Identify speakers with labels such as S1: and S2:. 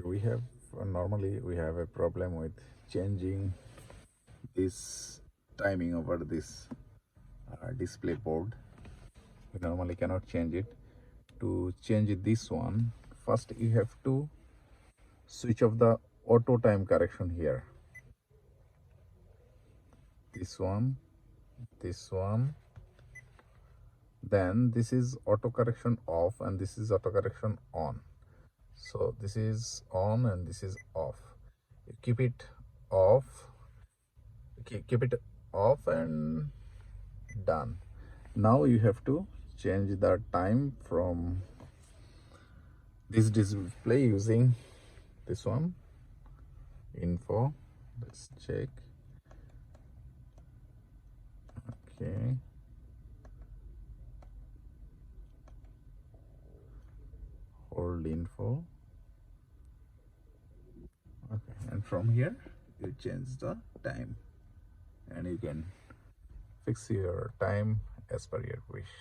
S1: we have normally we have a problem with changing this timing over this display board. We normally cannot change it. To change this one, first you have to switch off the auto time correction here. This one, then this is auto correction off and this is auto correction on. So this is on and this is off. You keep it off, keep it off and done. Now you have to change the time from this display using this one, info. Let's check. Okay, hold info. Okay, and from here you change the time and you can fix your time as per your wish.